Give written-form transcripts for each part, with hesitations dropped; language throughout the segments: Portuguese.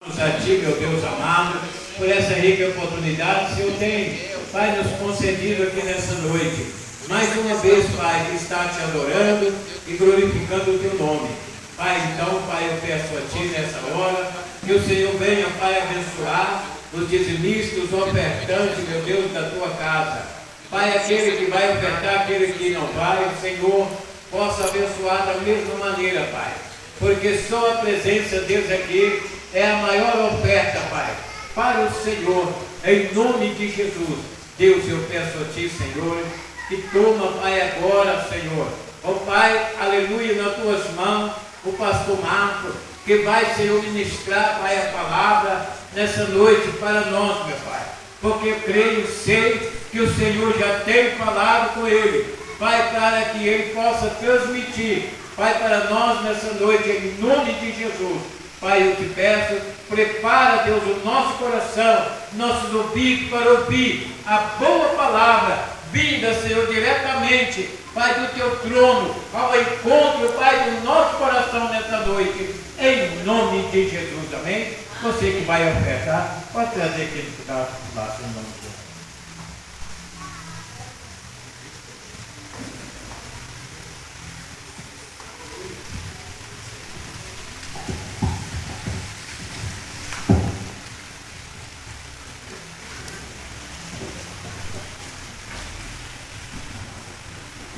A Ti, meu Deus amado, por essa rica oportunidade que o Senhor tem, Pai, nos concedido aqui nessa noite. Mais uma vez, Pai, que está Te adorando e glorificando o Teu nome. Pai, então, Pai, eu peço a Ti nessa hora, que o Senhor venha, Pai, abençoar os dizimistas, os ofertantes, meu Deus, da Tua casa. Pai, aquele que vai ofertar, aquele que não vai, o Senhor possa abençoar da mesma maneira, Pai. Porque só a presença de Deus aqui é a maior oferta, Pai, para o Senhor, em nome de Jesus. Deus, eu peço a Ti, Senhor, que toma, Pai, agora, Senhor, ó Pai, aleluia, nas Tuas mãos, o pastor Marco, que vai, Senhor, ministrar, Pai, a palavra nessa noite para nós, meu Pai, porque eu creio, sei que o Senhor já tem falado com ele, Pai, para que ele possa transmitir, Pai, para nós nessa noite, em nome de Jesus. Pai, eu te peço, prepara, Deus, o nosso coração, nossos ouvidos para ouvir a boa palavra, vinda, Senhor, diretamente, Pai, do Teu trono, ao encontro, Pai, do nosso coração nessa noite, em nome de Jesus, amém? Você que vai ofertar, pode trazer aquele que está embaixo, em nome de Jesus.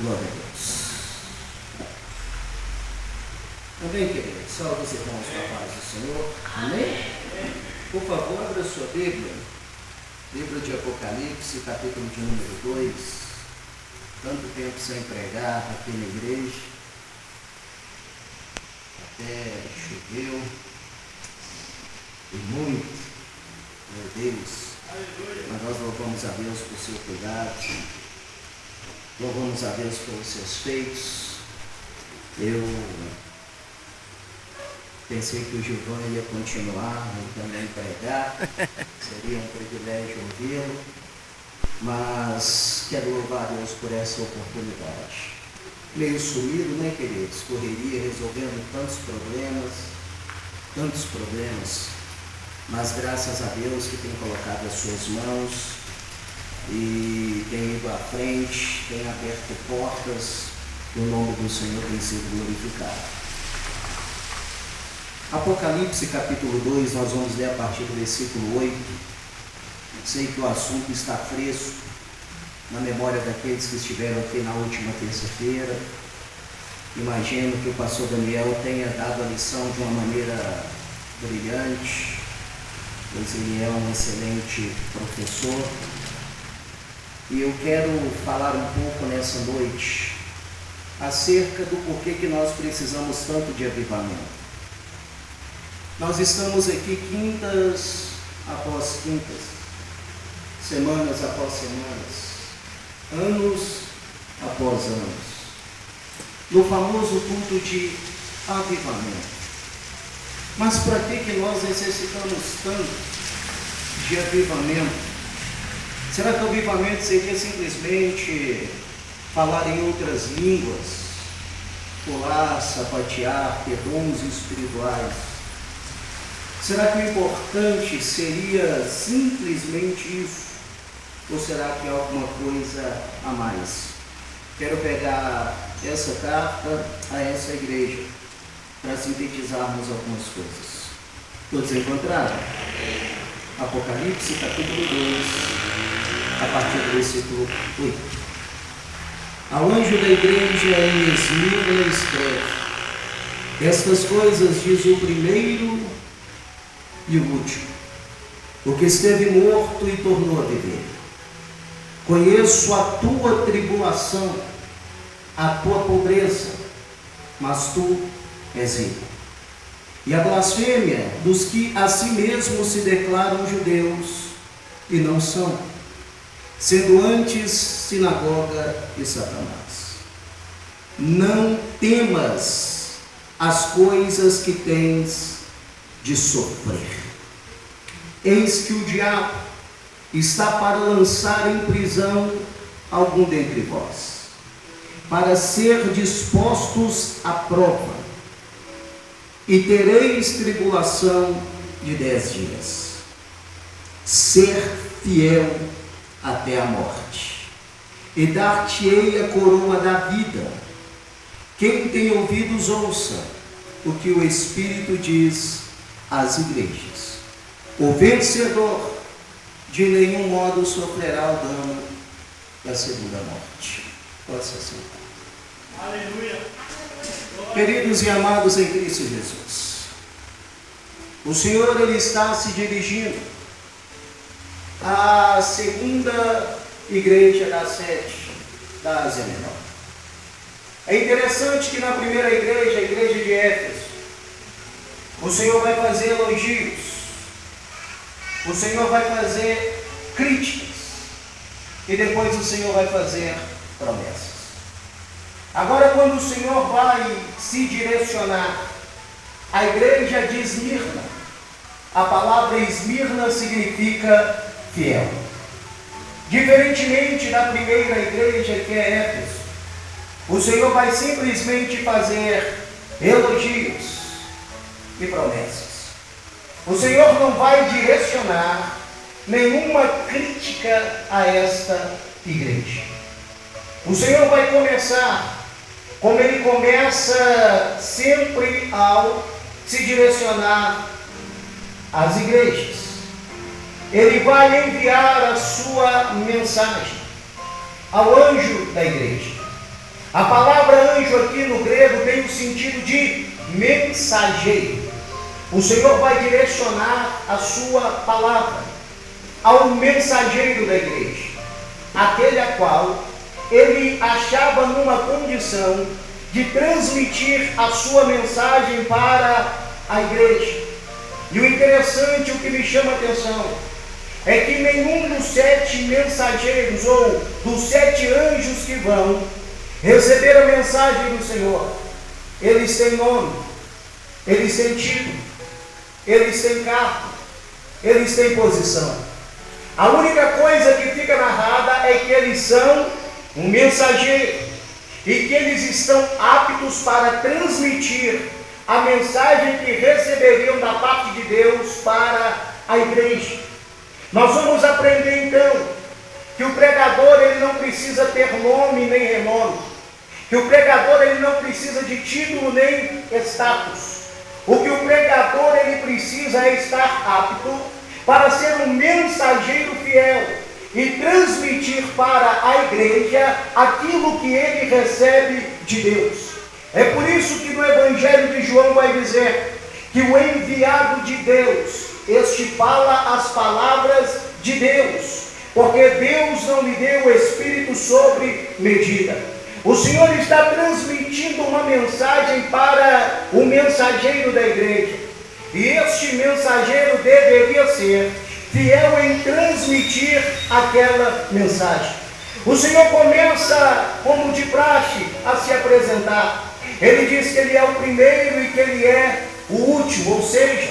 Glória a Deus. Amém, queridos. Salve os irmãos com a paz do Senhor. Amém? Por favor, abra sua Bíblia. Livro de Apocalipse, capítulo de número 2. Tanto tempo sem pregar aqui na igreja. Até choveu. E muito. Meu Deus. Mas nós louvamos a Deus por seu cuidado. Louvamos a Deus pelos seus feitos. Eu pensei que o Giovanni ia continuar e também pregar. Seria um privilégio ouvi-lo. Mas quero louvar a Deus por essa oportunidade. Meio sumido, né, queridos? Correria, resolvendo tantos problemas. Mas graças a Deus que tem colocado as suas mãos e tem ido à frente, tem aberto portas, e o nome do Senhor tem sido glorificado. Apocalipse capítulo 2, nós vamos ler a partir do versículo 8. Sei que o assunto está fresco na memória daqueles que estiveram aqui na última terça-feira. Imagino que o pastor Daniel tenha dado a lição de uma maneira brilhante, pois ele é um excelente professor. E eu quero falar um pouco nessa noite acerca do porquê que nós precisamos tanto de avivamento. Nós estamos aqui quintas após quintas, semanas após semanas, anos após anos, no famoso culto de avivamento. Mas para que nós necessitamos tanto de avivamento? Será que o avivamento seria simplesmente falar em outras línguas, pular, sapatear, ter dons espirituais? Será que o importante seria simplesmente isso? Ou será que há alguma coisa a mais? Quero pegar essa carta a essa igreja para sintetizarmos algumas coisas. Todos encontraram? Apocalipse capítulo 2. A partir do versículo 8. Ao anjo da igreja em Esmirna escreve: estas coisas diz o primeiro e o último, o que esteve morto e tornou a viver. Conheço a tua tribulação, a tua pobreza, mas tu és rico. E a blasfêmia dos que a si mesmos se declaram judeus e não são, sendo antes sinagoga de Satanás. Não temas as coisas que tens de sofrer. Eis que o diabo está para lançar em prisão algum dentre vós, para ser dispostos à prova, e tereis tribulação de 10 dias. Ser fiel até a morte, e dar-te-ei a coroa da vida. Quem tem ouvidos, ouça o que o Espírito diz às igrejas. O vencedor de nenhum modo sofrerá o dano da segunda morte. Pode se sentar. Aleluia. Queridos e amados em Cristo Jesus, o Senhor, Ele está se dirigindo à segunda igreja da sede da Ásia Menor. É interessante que na primeira igreja, a igreja de Éfeso, o Senhor vai fazer elogios, o Senhor vai fazer críticas, e depois o Senhor vai fazer promessas. Agora, quando o Senhor vai se direcionar à igreja de Esmirna, a palavra Esmirna significa fiel. Diferentemente da primeira igreja, que é Éfeso, o Senhor vai simplesmente fazer elogios e promessas. O Senhor não vai direcionar nenhuma crítica a esta igreja. O Senhor vai começar, como Ele começa sempre ao se direcionar às igrejas. Ele vai enviar a sua mensagem ao anjo da igreja. A palavra anjo aqui no grego tem o sentido de mensageiro. O Senhor vai direcionar a sua palavra ao mensageiro da igreja, aquele a qual ele achava numa condição de transmitir a sua mensagem para a igreja. E o interessante, o que me chama a atenção, é que nenhum dos 7 mensageiros ou dos 7 anjos que vão receber a mensagem do Senhor, eles têm nome, eles têm título, eles têm cargo, eles têm posição. A única coisa que fica narrada é que eles são um mensageiro e que eles estão aptos para transmitir a mensagem que receberiam da parte de Deus para a igreja. Nós vamos aprender então que o pregador ele não precisa ter nome nem renome, que o pregador ele não precisa de título nem status. O que o pregador ele precisa é estar apto para ser um mensageiro fiel e transmitir para a igreja aquilo que ele recebe de Deus. É por isso que no Evangelho de João vai dizer que o enviado de Deus, este fala as palavras de Deus, porque Deus não lhe deu o Espírito sobre medida. O Senhor está transmitindo uma mensagem para o mensageiro da igreja, e este mensageiro deveria ser fiel em transmitir aquela mensagem. O Senhor começa, como de praxe, a se apresentar. Ele diz que Ele é o primeiro e que Ele é o último, ou seja,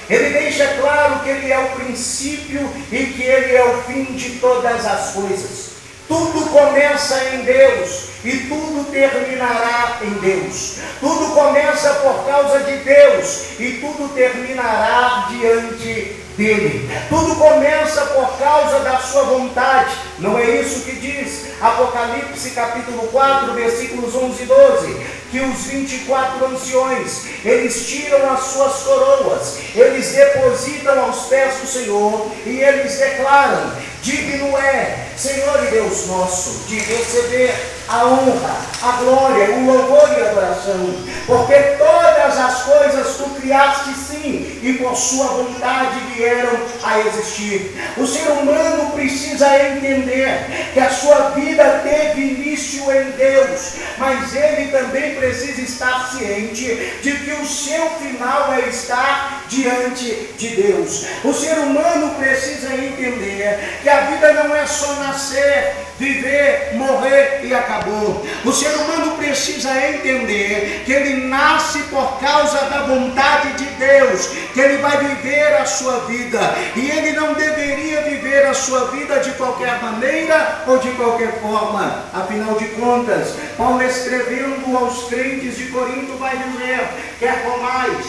Ele deixa claro que Ele é o princípio e que Ele é o fim de todas as coisas. Tudo começa em Deus e tudo terminará em Deus. Tudo começa por causa de Deus e tudo terminará diante dele. Tudo começa por causa da sua vontade. Não é isso que diz Apocalipse capítulo 4, versículos 11 e 12? Que os 24 anciões, eles tiram as suas coroas, eles depositam aos pés do Senhor e eles declaram: digno é, Senhor e Deus nosso, de receber a honra, a glória, o louvor e a adoração, porque todas as coisas tu criaste sim, e por sua vontade vieram a existir. O ser humano precisa entender que a sua vida teve início em Deus, mas ele também precisa estar ciente de que o seu final é estar diante de Deus. O ser humano precisa entender que a vida não é só nascer, viver, morrer e acabou. O ser humano precisa entender que ele nasce por causa da vontade de Deus, que ele vai viver a sua vida, e ele não deveria viver a sua vida de qualquer maneira ou de qualquer forma. Afinal de contas, Paulo, escrevendo aos crentes de Corinto, vai dizer: quer comais,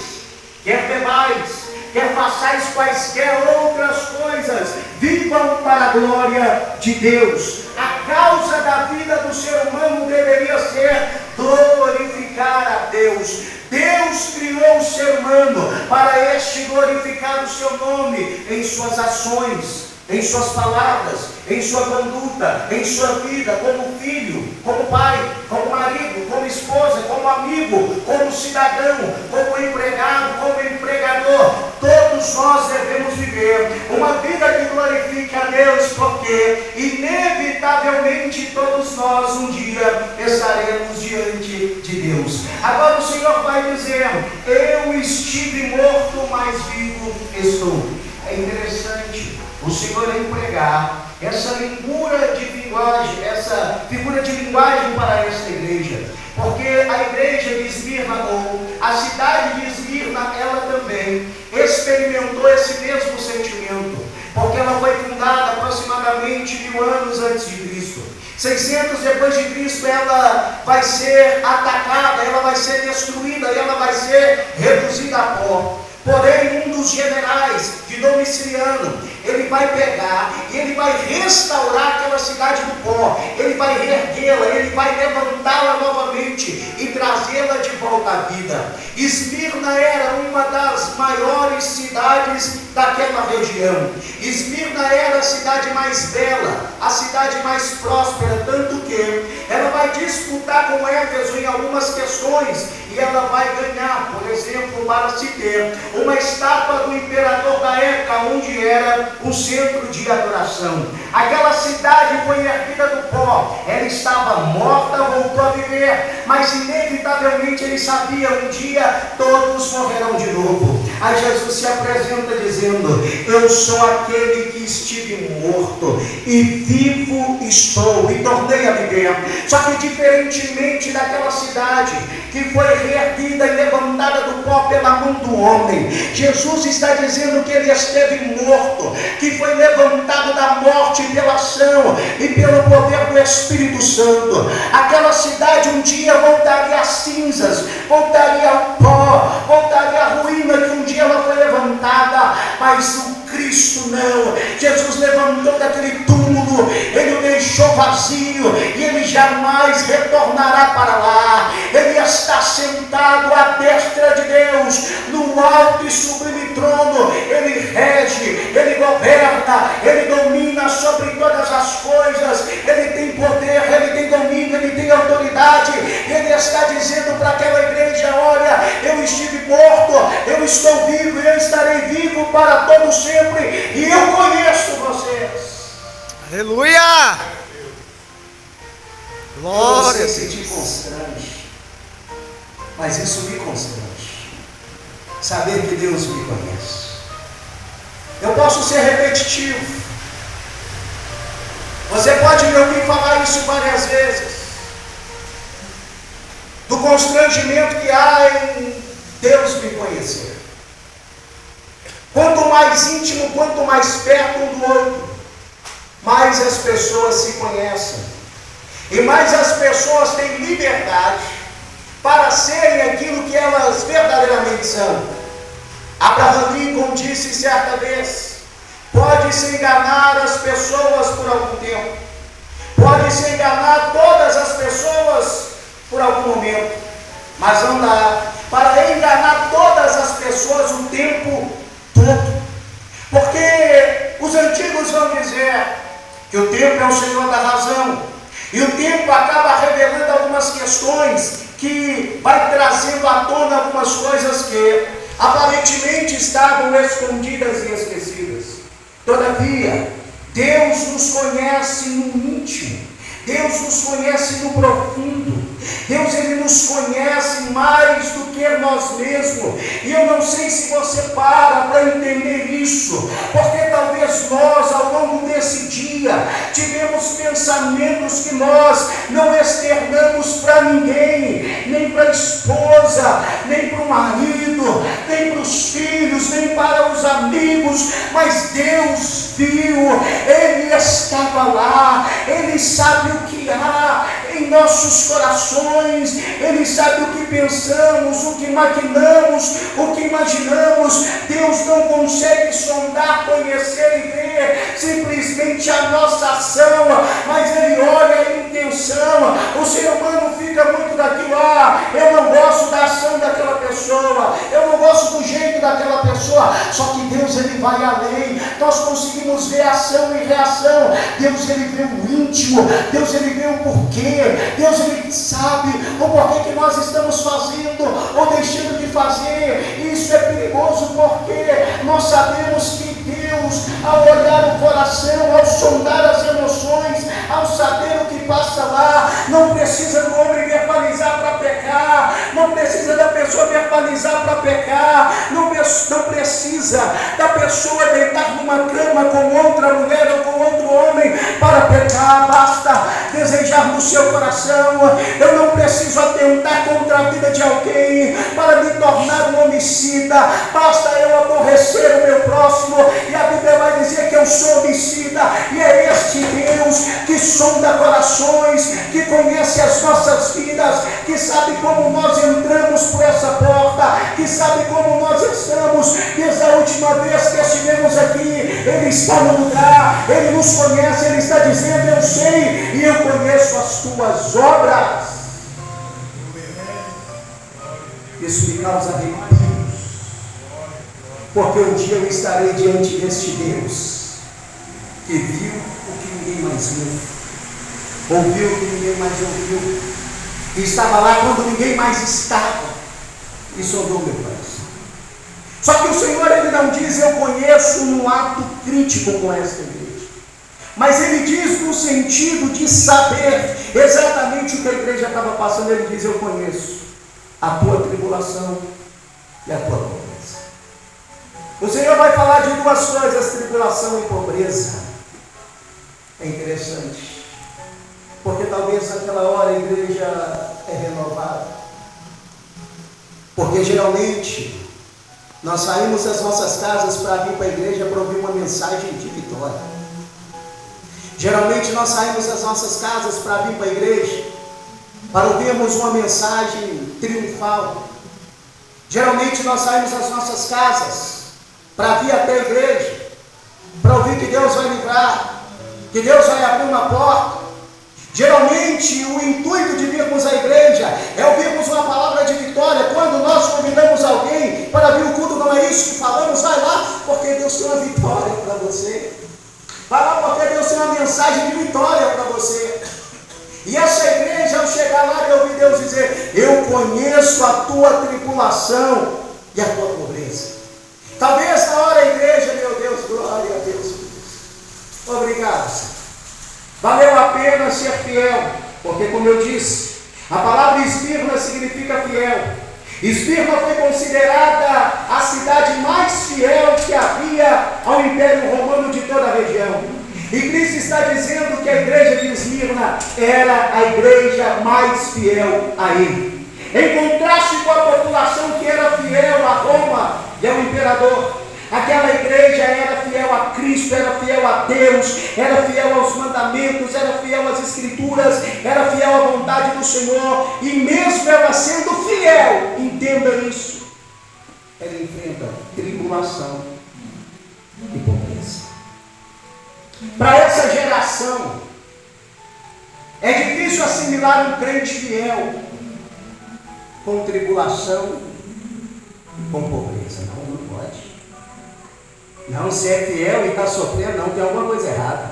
quer bebais, quer façais quaisquer outras coisas, vivam para a glória de Deus. A causa da vida do ser humano deveria ser glorificar a Deus. Deus criou o ser humano para este glorificar o seu nome em suas ações, em suas palavras, em sua conduta, em sua vida, como filho, como pai, como marido, como esposa, como amigo, como cidadão, como empregado, como empregador. Todos nós devemos viver uma vida que glorifique a Deus, porque inevitavelmente todos nós um dia estaremos diante de Deus. Agora o Senhor vai dizer: eu estive morto, mas vivo estou. É interessante o Senhor empregar essa figura de linguagem para esta igreja, porque a igreja de Esmirna, ou a cidade de Esmirna, ela também experimentou esse mesmo sentimento, porque ela foi fundada aproximadamente 1000 anos antes de Cristo. 600 depois de Cristo, ela vai ser atacada, ela vai ser destruída, ela vai ser reduzida a pó. Porém, um dos generais de Domiciano, ele vai pegar e ele vai restaurar aquela cidade do pó, ele vai reerguê-la, ele vai levantá-la novamente e trazê-la de volta à vida. Esmirna era uma das maiores cidades daquela região. Esmirna era a cidade mais bela, a cidade mais próspera, tanto que ela vai disputar com Éfeso em algumas questões e ela vai ganhar, por exemplo, para se ter uma estátua do imperador da época, onde era o centro de adoração. Aquela cidade foi erguida do pó, ela estava morta, voltou a viver, mas inevitavelmente ele sabia: um dia todos morrerão de novo. Aí Jesus se apresenta dizendo: eu sou aquele que estive morto e vivo estou, e tornei a viver. Só que diferentemente daquela cidade que foi reerguida e levantada do pó pela mão do homem, Jesus está dizendo que ele esteve morto, que foi levantado da morte pela ação e pelo poder do Espírito Santo. Aquela cidade um dia voltaria às cinzas, voltaria ao pó, voltaria à ruína que um dia ela foi levantada, mas o Cristo não. Jesus levantou daquele túmulo, ele o deixou vazio e ele jamais retornará para lá. Ele está sentado à destra de Deus, no alto e sublime trono. Ele rege, ele governa, ele domina sobre todas as coisas. Ele tem poder, ele tem domínio, ele tem autoridade. Ele está dizendo para aquela igreja: olha, eu estive morto, eu estou vivo e eu estarei vivo para todo sempre. E eu conheço vocês. Aleluia! Glória a Deus. Deus. Te constrange, mas isso me constrange, saber que Deus me conhece. Eu posso ser repetitivo, você pode me ouvir falar isso várias vezes, do constrangimento que há em Deus me conhecer. Quanto mais íntimo, quanto mais perto um do outro, mais as pessoas se conhecem e mais as pessoas têm liberdade para serem aquilo que elas verdadeiramente são. Abraham Lincoln disse certa vez: pode-se enganar as pessoas por algum tempo, pode-se enganar todas as pessoas por algum momento, mas não dá para enganar todas as pessoas o tempo todo, porque os antigos vão dizer que o tempo é o Senhor da razão, e o tempo acaba revelando algumas questões, que vai trazendo à tona algumas coisas que aparentemente estavam escondidas e esquecidas. Todavia, Deus nos conhece no íntimo, Deus nos conhece no profundo, Deus ele nos conhece mais do que nós mesmos. E eu não sei se você para entender isso, porque talvez nós ao longo desse dia tivemos pensamentos pensamentos que nós não externamos para ninguém, nem para a esposa, nem para o marido, nem para os filhos, nem para os amigos, mas Deus viu, Ele estava lá, Ele sabe o que há em nossos corações, Ele sabe o que pensamos, o que maquinamos, o que imaginamos. Deus não consegue sondar, conhecer e ver simplesmente a nossa ação, mas Ele olha a intenção. O ser humano fica muito daquilo lá, eu não gosto da ação daquela pessoa, eu não gosto do jeito daquela pessoa. Só que Deus, Ele vai além. Nós conseguimos ver ação e reação. Deus, Ele vê o íntimo, Deus, Ele vê o porquê, Deus, Ele sabe o porquê que nós estamos fazendo ou deixando de fazer. Isso é perigoso porque nós sabemos que Deus, ao olhar o coração, ao sondar as emoções, ao saber o que passa lá, não precisa do homem verbalizar para pecar, não precisa da pessoa verbalizar para pecar, não precisa da pessoa deitar numa cama com outra mulher ou com outro homem para pecar. Basta desejar no seu coração. Eu não preciso atentar contra a vida de alguém para me tornar um homicida. Basta eu aborrecer o meu próximo e a Bíblia vai dizer que eu sou homicida. E é este Deus que sonda corações, que conhece as nossas vidas, que sabe como nós entramos por essa porta, que sabe como nós estamos desde a última vez que estivemos aqui. Ele está no lugar, Ele nos conhece, Ele está dizendo: eu sei e eu conheço as tuas obras. Isso me causa arrepios, porque um dia eu estarei diante deste Deus que viu o que ninguém mais viu, ouviu o que ninguém mais ouviu, e estava lá quando ninguém mais estava, e sondou meu coração. Só que o Senhor, Ele não diz eu conheço num ato crítico com esta igreja, mas Ele diz no sentido de saber exatamente o que a igreja estava passando. Ele diz: eu conheço a tua tribulação e a tua pobreza. O Senhor vai falar de duas coisas: tribulação e pobreza. É interessante, porque talvez naquela hora a igreja é renovada, porque geralmente nós saímos das nossas casas para vir para a igreja para ouvir uma mensagem de vitória. Geralmente nós saímos das nossas casas para vir para a igreja para ouvirmos uma mensagem triunfal. Geralmente nós saímos das nossas casas para vir até a igreja para ouvir que Deus vai livrar, que Deus vai abrir uma porta. Geralmente o intuito de virmos à igreja é ouvirmos uma palavra de vitória. Quando nós convidamos alguém para vir ao culto, não é isso que falamos: vai lá porque Deus tem uma vitória para você, vai lá porque Deus tem uma mensagem de vitória para você. E essa igreja, ao chegar lá e ouvir Deus dizer: eu conheço a tua tribulação e a tua pobreza. Talvez na hora a igreja: meu Deus, glória a Deus, obrigado, Senhor. Valeu a pena ser fiel, porque, como eu disse, a palavra Esmirna significa fiel. Esmirna foi considerada a cidade mais fiel que havia ao Império Romano de toda a região. E Cristo está dizendo que a igreja de Esmirna era a igreja mais fiel a Ele. Em contraste com a população que era fiel a Roma e ao imperador, aquela igreja era fiel a Cristo, era fiel a Deus, era fiel aos mandamentos, era fiel às Escrituras, era fiel à vontade do Senhor. E mesmo ela sendo fiel, entenda isso, ela enfrenta tribulação e pobreza. Para essa geração, é difícil assimilar um crente fiel com tribulação e com pobreza. Não pode. Não, se é fiel e está sofrendo, não, tem alguma coisa errada.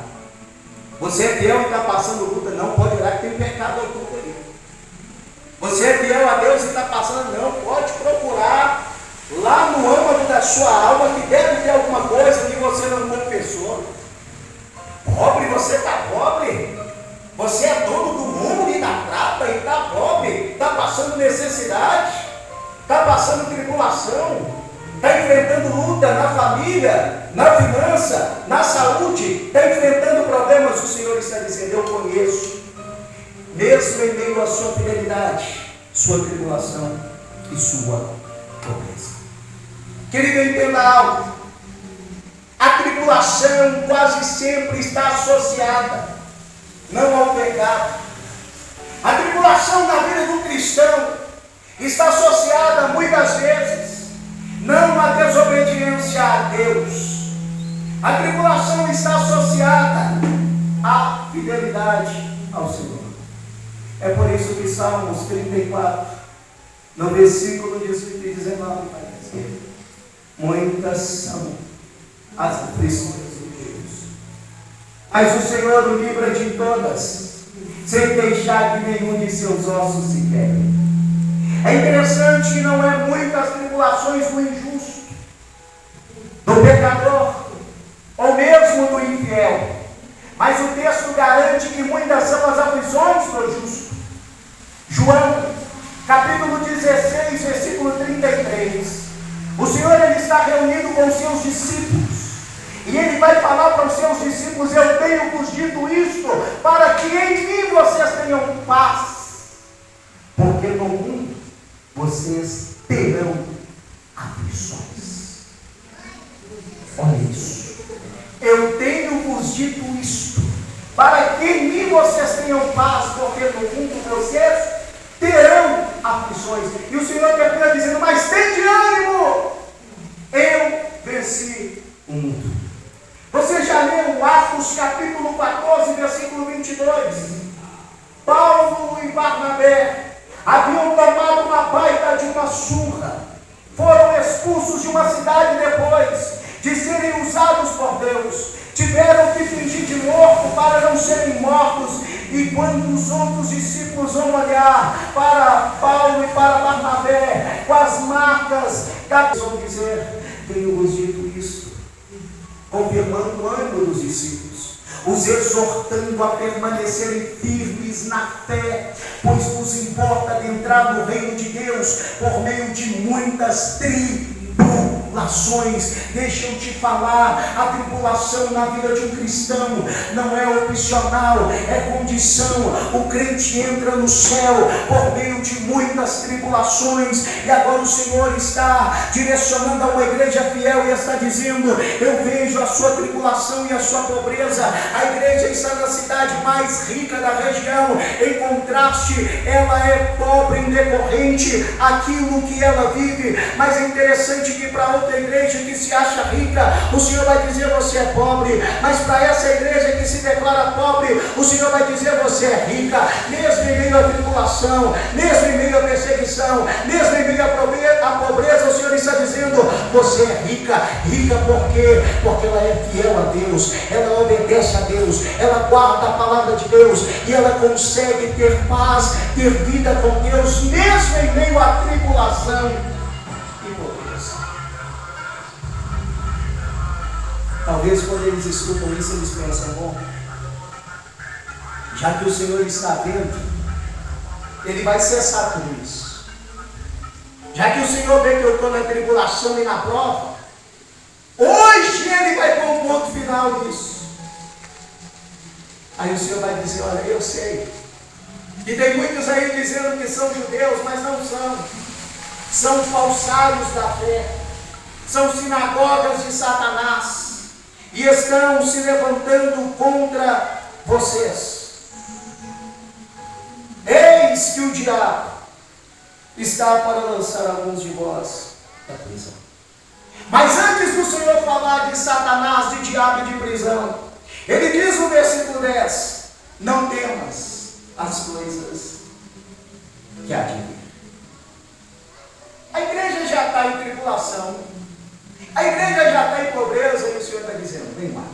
Você é fiel e está passando luta, não, pode olhar que tem pecado oculto ali. Você é fiel a Deus e está passando, não, pode procurar lá no âmago da sua alma que deve ter alguma coisa que você não confessou. Pobre, você está pobre? Você é dono do mundo e da prata e está pobre? Está passando necessidade? Está passando tribulação? Está enfrentando luta na família? família, na finança, na saúde, está enfrentando problemas, o Senhor está dizendo: eu conheço, mesmo em meio à sua fidelidade, sua tribulação e sua pobreza. Querido, entenda algo: a tribulação quase sempre está associada não ao pecado. A tribulação na vida do cristão está associada muitas vezes não à desobediência a Deus. A tribulação está associada à fidelidade ao Senhor. É por isso que Salmos 34, no versículo 18 e 19, vai dizer: muitas são as aflições de Deus, mas o Senhor o livra de todas, sem deixar que nenhum de seus ossos se quebre. É interessante que não é muitas tribulações do injusto, do pecador, ou mesmo do infiel, mas o texto garante que muitas são as aflições do justo. João, capítulo 16, versículo 33. O Senhor, ele está reunido com os seus discípulos, e ele vai falar para os seus discípulos: eu tenho vos dito isto, para que em mim vocês tenham paz, porque no mundo vocês terão aflições. Olha isso. Eu tenho vos dito isto, para que em mim vocês tenham paz, porque no mundo vocês terão aflições. E o Senhor termina dizendo: mas tem de ânimo, eu venci o mundo. Você já leu Atos capítulo 14, versículo 22? Paulo e Barnabé haviam tomado uma baita de uma surra, foram expulsos de uma cidade depois de serem usados por Deus, tiveram que fingir de morto para não serem mortos. E quando os outros discípulos vão olhar para Paulo e para Barnabé, com as marcas, vão dizer: tenho-vos dito isso, confirmando o ânimo dos discípulos, os exortando a permanecerem firmes na fé, pois nos importa adentrar no reino de Deus por meio de muitas tribulações. Deixa eu te falar: a tribulação na vida de um cristão não é opcional, é condição. O crente entra no céu por meio de muitas tribulações, e agora o Senhor está direcionando a uma igreja fiel e está dizendo: eu vejo a sua tribulação e a sua pobreza. A igreja está na cidade mais rica da região, em contraste, ela é pobre em decorrente aquilo que ela vive. Mas é interessante que para outra igreja que se acha rica, o Senhor vai dizer: você é pobre. Mas para essa igreja que se declara pobre, o Senhor vai dizer: você é rica. Mesmo em meio à tribulação, mesmo em meio à perseguição, mesmo em meio à pobreza, o Senhor está dizendo: você é rica. Rica por quê? Porque ela é fiel a Deus, ela obedece a Deus, ela guarda a palavra de Deus, e ela consegue ter paz, ter vida com Deus, mesmo em meio à tribulação e pobreza. Talvez quando eles escutam isso, eles pensam: bom, já que o Senhor está vendo, Ele vai cessar tudo isso. Já que o Senhor vê que eu estou na tribulação e na prova, hoje Ele vai pôr um ponto final nisso. Aí o Senhor vai dizer: olha, eu sei que tem muitos aí dizendo que são judeus, mas não são. São falsários da fé, são sinagogas de Satanás, e estão se levantando contra vocês. Eis que o diabo está para lançar alguns de vós da prisão. Mas antes do Senhor falar de Satanás, de diabo e de prisão, Ele diz no versículo 10: não temas as coisas que há de vir. A igreja já está em tribulação, a igreja já está em pobreza, e o Senhor está dizendo: vem mais.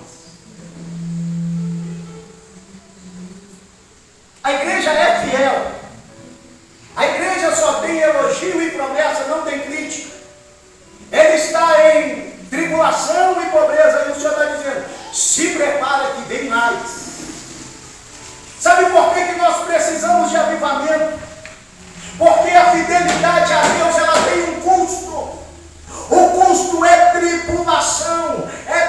A igreja é fiel, a igreja só tem elogio e promessa, não tem crítica. Ele está em tribulação e pobreza, e o Senhor está dizendo: se prepara que vem mais. Sabe por que nós precisamos de avivamento? Porque a fidelidade a Deus, ela tem um custo. O custo é tribulação, é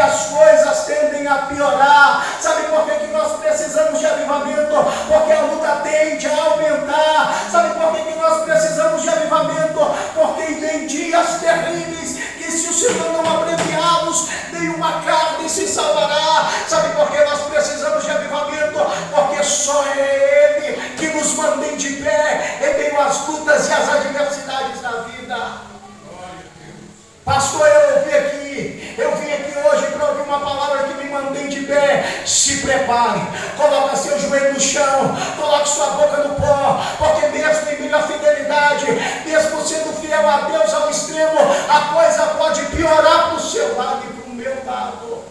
as coisas tendem a piorar. Sabe por que nós precisamos de avivamento? Porque a luta tende a aumentar. Sabe por que nós precisamos de avivamento? Porque vem dias terríveis que, se o Senhor não abreviá-los, nenhuma carne se salvará. Sabe por que nós precisamos de avivamento? Porque só é Ele que nos mantém de pé em meio às lutas e às adversidades da vida. Pastor, eu vim aqui hoje para ouvir uma palavra que me mantém de pé. Se prepare, coloque seu joelho no chão, coloque sua boca no pó, porque mesmo em meio à fidelidade, mesmo sendo fiel a Deus ao extremo, a coisa pode piorar para o seu lado e para o meu lado.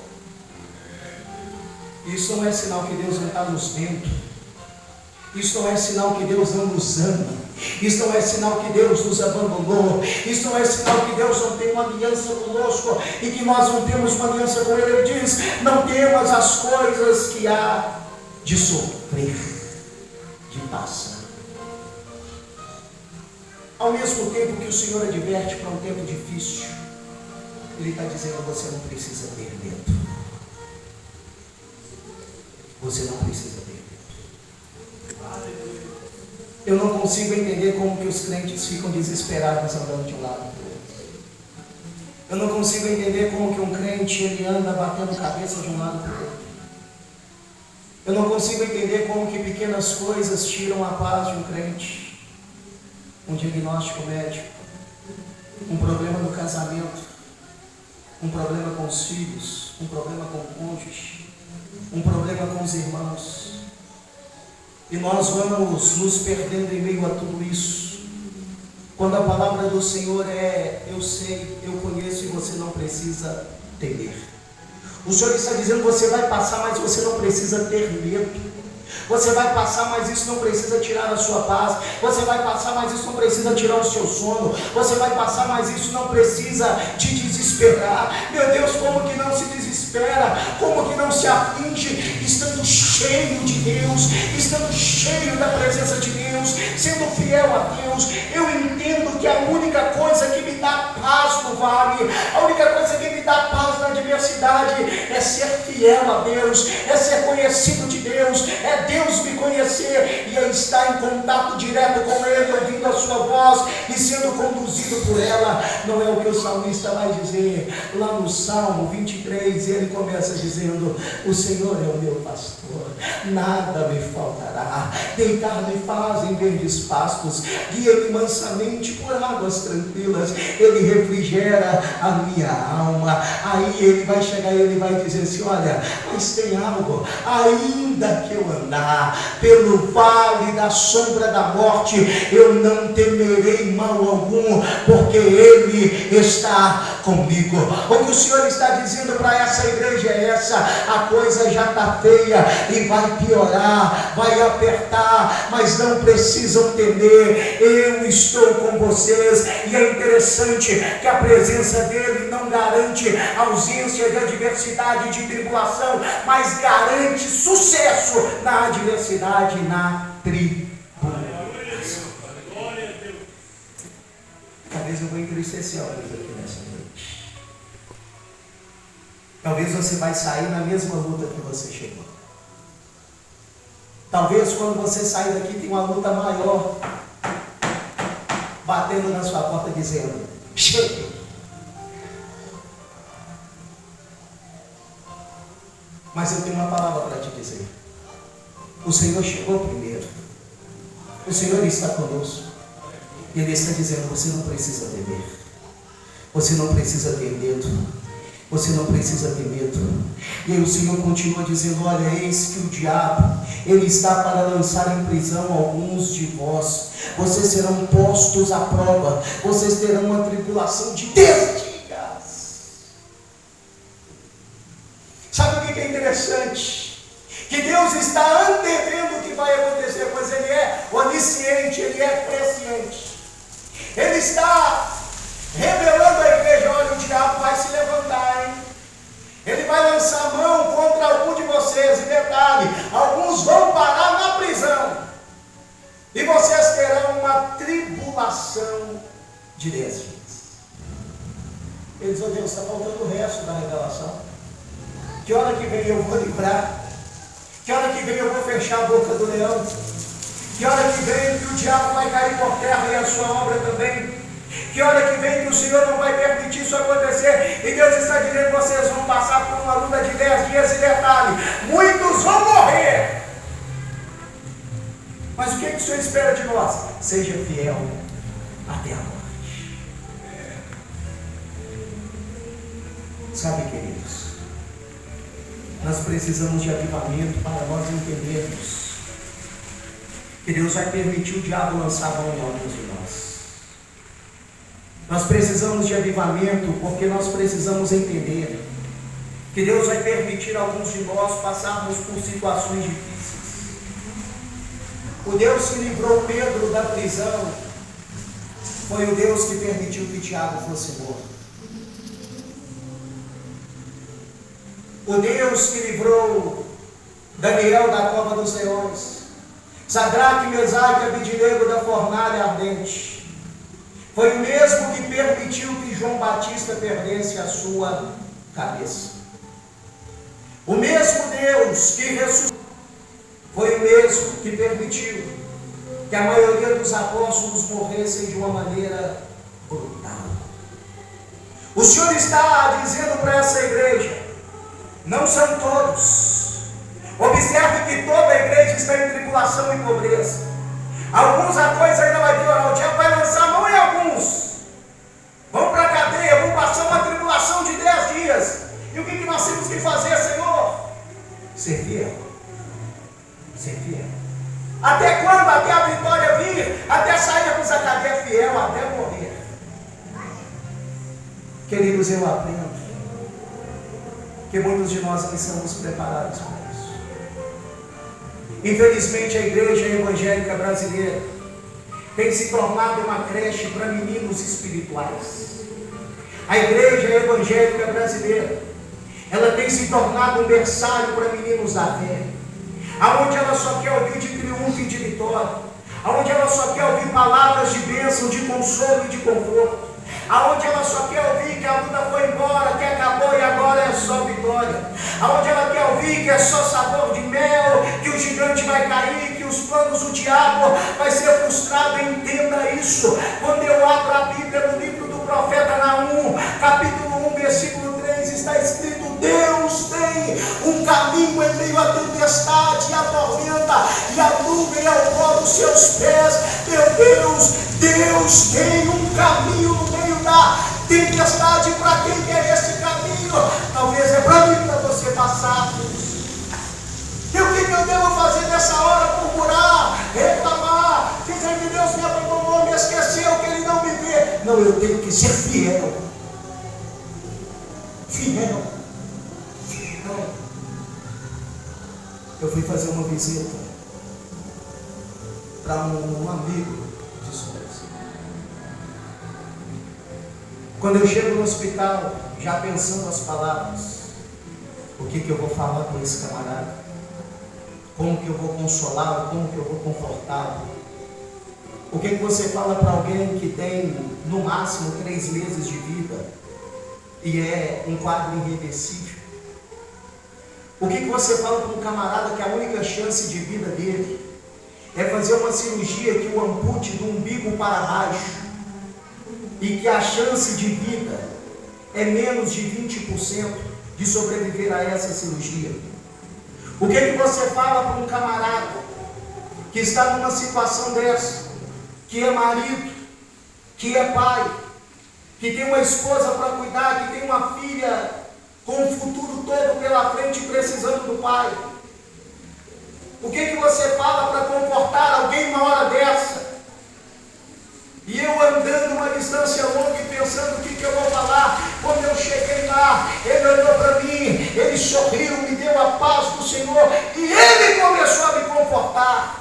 Isso não é sinal que Deus não está nos vendo. Isso não é sinal que Deus não nos ama. Isso não é sinal que Deus nos abandonou. Isso não é sinal que Deus não tem uma aliança conosco e que nós não temos uma aliança com Ele. Ele diz: não temas as coisas que há de sofrer, de passar. Ao mesmo tempo que o Senhor adverte para um tempo difícil, Ele está dizendo: você não precisa ter medo. Você não precisa ter medo. Eu não consigo entender como que os crentes ficam desesperados andando de um lado para o outro. Eu não consigo entender como que um crente ele anda batendo cabeça de um lado para o outro. Eu não consigo entender como que pequenas coisas tiram a paz de um crente. Um diagnóstico médico, um problema no casamento, um problema com os filhos, um problema com o cônjuge, um problema com os irmãos. E nós vamos nos perdendo em meio a tudo isso. Quando a palavra do Senhor é: eu sei, eu conheço, e você não precisa temer. O Senhor está dizendo: você vai passar, mas você não precisa ter medo. Você vai passar, mas isso não precisa tirar a sua paz. Você vai passar, mas isso não precisa tirar o seu sono. Você vai passar, mas isso não precisa te desesperar. Meu Deus, como que não se desespera? Como que não se aflige? Estando cheio de Deus, estando cheio da presença de Deus, sendo fiel a Deus. Eu entendo que a única coisa que me dá paz no vale, a única coisa que me dá paz na adversidade, é ser fiel a Deus, é ser conhecido de Deus, é Deus me conhecer e eu estar em contato direto com Ele, ouvindo a sua voz e sendo conduzido por ela. Não é o que o salmista vai dizer lá no Salmo 23, ele começa dizendo: o Senhor é o meu pastor, nada me faltará. Deitar-me faz em verdes pastos, guia-me mansamente por águas tranquilas, Ele refrigera a minha alma. Aí ele vai chegar e ele vai dizer assim: olha, mas tem algo, ainda que eu andar pelo vale da sombra da morte, eu não temerei mal algum, porque Ele está comigo. O que o Senhor está dizendo para essa igreja é essa: a coisa já está feia e vai piorar, vai apertar, mas não precisam temer, eu estou com vocês. E é interessante que a presença dele não garante ausência de adversidade e de tribulação, mas garante sucesso na adversidade e na tribulação. Talvez eu vou entristecer alguns aqui nessa noite. Talvez você vai sair na mesma luta que você chegou. Talvez quando você sair daqui tem uma luta maior batendo na sua porta dizendo: chega. Mas eu tenho uma palavra para te dizer. O Senhor chegou primeiro. O Senhor está conosco. Ele está dizendo: você não precisa temer. Você não precisa ter medo. Você não precisa ter medo. E aí o Senhor continua dizendo: olha, eis que o diabo, ele está para lançar em prisão alguns de vós. Vocês serão postos à prova. Vocês terão uma tribulação de 10 dias. Sabe o que é interessante? Que Deus está antevendo o que vai acontecer, pois Ele é onisciente, Ele é presciente. Ele está revelando à igreja: olha, o diabo vai se levantar, hein? Ele vai lançar mão contra algum de vocês. E detalhe, alguns vão parar na prisão. E vocês terão uma tribulação de 10 dias. Ele diz: oh Deus, está faltando o resto da revelação. Que hora que vem eu vou livrar? Que hora que vem eu vou fechar a boca do leão? Que hora que vem que o diabo vai cair por terra e a sua obra também? Que hora que vem que o Senhor não vai permitir isso acontecer? E Deus está dizendo: vocês vão passar por uma luta de 10 dias, e detalhe, muitos vão morrer. Mas o que o Senhor espera de nós? Seja fiel até a morte. Sabe, queridos, nós precisamos de avivamento para nós entendermos que Deus vai permitir o diabo lançar a mão em alguns de nós. Nós precisamos de avivamento porque nós precisamos entender que Deus vai permitir alguns de nós passarmos por situações difíceis. O Deus que livrou Pedro da prisão foi o Deus que permitiu que Tiago fosse morto. O Deus que livrou Daniel da cova dos leões, Sadraque, Mesaque e Abidnego da fornalha ardente, foi o mesmo que permitiu que João Batista perdesse a sua cabeça. O mesmo Deus que ressuscitou foi o mesmo que permitiu que a maioria dos apóstolos morressem de uma maneira brutal. O Senhor está dizendo para essa igreja: não são todos. Observe que toda a igreja está em tribulação e pobreza. Alguns a coisa ainda vai piorar. O diabo vai lançar a mão em alguns. Vão para a cadeia, vão passar uma tribulação de 10 dias. E o que nós temos que fazer, Senhor? Ser fiel. Ser fiel. Até quando? Até a vitória vir, até sairmos da cadeia fiel, até morrer. Queridos, eu aprendo que muitos de nós não estamos preparados para isso. Infelizmente, a igreja evangélica brasileira tem se tornado uma creche para meninos espirituais. A igreja evangélica brasileira, ela tem se tornado um berçário para meninos da fé, aonde ela só quer ouvir de triunfo e de vitória, aonde ela só quer ouvir palavras de bênção, de consolo e de conforto, aonde ela só quer ouvir que a luta foi embora, que acabou e agora é só vitória, aonde ela quer ouvir que é só sabor de mel, que o gigante vai cair, que os planos do diabo vai ser frustrado. Entenda isso. Quando eu abro a Bíblia no livro do profeta Naum, capítulo 1, versículo 3, está escrito: Deus tem um caminho em meio à tempestade, a tormenta, e a nuvem ao pó dos seus pés. Meu Deus, Deus tem um caminho no meio da tempestade. Para quem quer esse caminho? Talvez é para mim, para você passar. E o que eu devo fazer nessa hora? Murmurar, reclamar, dizer que Deus me abandonou, me esqueceu, que Ele não me vê. Não, eu tenho que ser fiel. Fiel. Fiel. Eu fui fazer uma visita para um amigo de esposa. Quando eu chego no hospital, já pensando as palavras, o que eu vou falar com esse camarada? Como que eu vou consolá-lo? Como que eu vou confortá-lo? O que você fala para alguém que tem no máximo 3 meses de vida e é um quadro irreversível? O que você fala para um camarada que a única chance de vida dele é fazer uma cirurgia que o ampute do umbigo para baixo e que a chance de vida é menos de 20% de sobreviver a essa cirurgia? O que você fala para um camarada que está numa situação dessa, que é marido, que é pai, que tem uma esposa para cuidar, que tem uma filha com o futuro todo pela frente precisando do pai? O que você fala para confortar alguém numa hora dessa? E eu andando uma distância longa e pensando o que eu vou falar. Quando eu cheguei lá, ele olhou para mim, ele sorriu, me deu a paz do Senhor e ele começou a me confortar.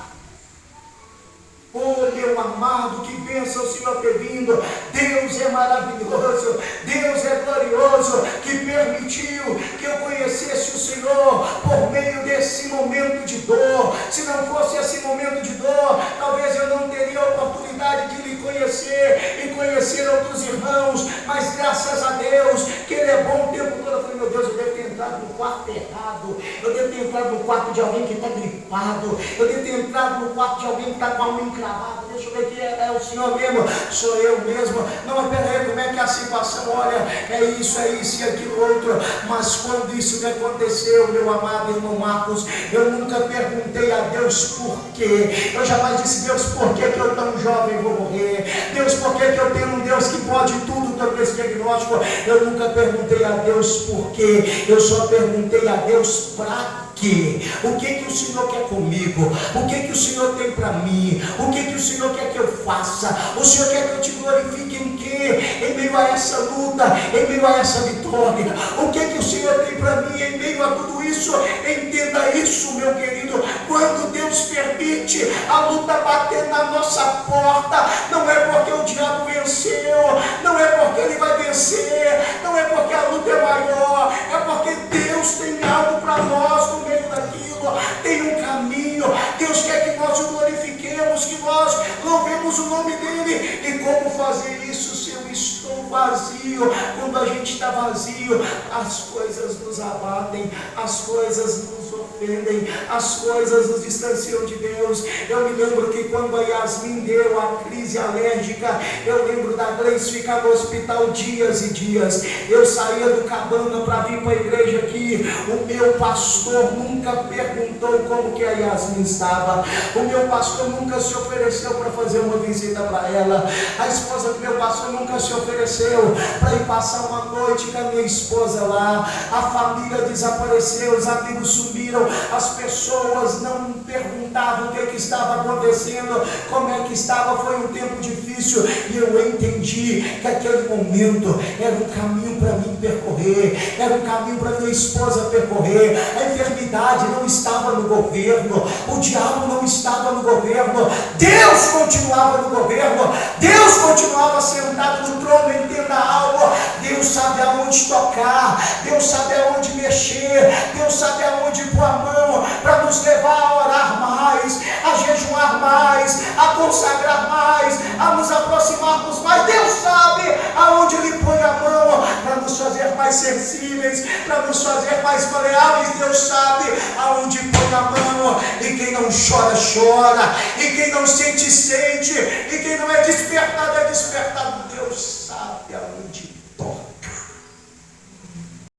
Oh, meu amado, que bênção o Senhor ter vindo. Deus é maravilhoso, Deus é glorioso, que permitiu que eu conhecesse o Senhor por meio desse momento de dor. Se não fosse esse momento de dor, talvez eu não teria a oportunidade de lhe conhecer e conhecer outros irmãos, mas graças a Deus, que Ele é bom o tempo todo. Eu falei: meu Deus, eu devo ter entrado entrado no quarto errado, eu devo ter entrado no quarto de alguém que está gripado, eu devo ter entrado no quarto de alguém que está com a unha encravada. Deixa eu ver aqui, é o senhor mesmo, sou eu mesmo. Não, mas peraí, como é que é a situação? Olha, é isso e aquilo outro. Mas quando isso me aconteceu, meu amado irmão Marcos, eu nunca perguntei a Deus por quê. Eu jamais disse: Deus, por que eu tão jovem vou morrer? Deus, por que eu tenho um Deus que pode tudo sobre esse diagnóstico? Eu nunca perguntei a Deus por quê. Eu só perguntei a Deus para quê? O que o Senhor quer comigo? O que o Senhor tem para mim? O que o Senhor quer que eu faça? O Senhor quer que eu te glorifique em quê? Em meio a essa luta, em meio a essa vitória. O que o Senhor tem para mim em meio a tudo isso? Entenda isso, meu querido. Quando Deus permite a luta bater na nossa porta, não é porque o diabo venceu, não é porque ele vai vencer, não é porque a luta é maior, é porque Deus tem algo para nós no meio daquilo, tem um caminho. Deus quer que nós o glorifiquemos, que nós louvemos o nome dele. E como fazer isso se eu estou vazio? Quando a gente está vazio, as coisas nos abatem, as coisas nos ofendem, as coisas nos distanciam de Deus. Eu me lembro que quando a Yasmin deu a crise alérgica, eu lembro da Gleice ficar no hospital dias e dias. Eu saía do Cabana para vir para a igreja aqui. O meu pastor nunca perguntou como que a Yasmin estava. O meu pastor nunca se ofereceu para fazer uma visita para ela. A esposa do meu pastor nunca se ofereceu para ir passar uma noite com a minha esposa lá. A família desapareceu, os amigos sumiram, as pessoas não perguntavam o que estava acontecendo, como é que estava. Foi um tempo difícil e eu entendi que aquele momento era um caminho para mim percorrer, era um caminho para minha esposa percorrer. A enfermidade não estava no governo, o diabo não estava no governo, Deus continuava no governo, Deus continuava sentado no trono. Entenda algo: Deus sabe aonde tocar, Deus sabe aonde mexer, Deus sabe aonde pôr a mão para nos levar a orar mais, a jejuar mais, a consagrar mais, a nos aproximarmos mais. Deus sabe aonde Ele põe a mão para nos fazer mais sensíveis, para nos fazer mais maleáveis. Deus sabe aonde põe a mão, e quem não chora, chora, e quem não sente, sente, e quem não é despertado, é despertado. Deus sabe aonde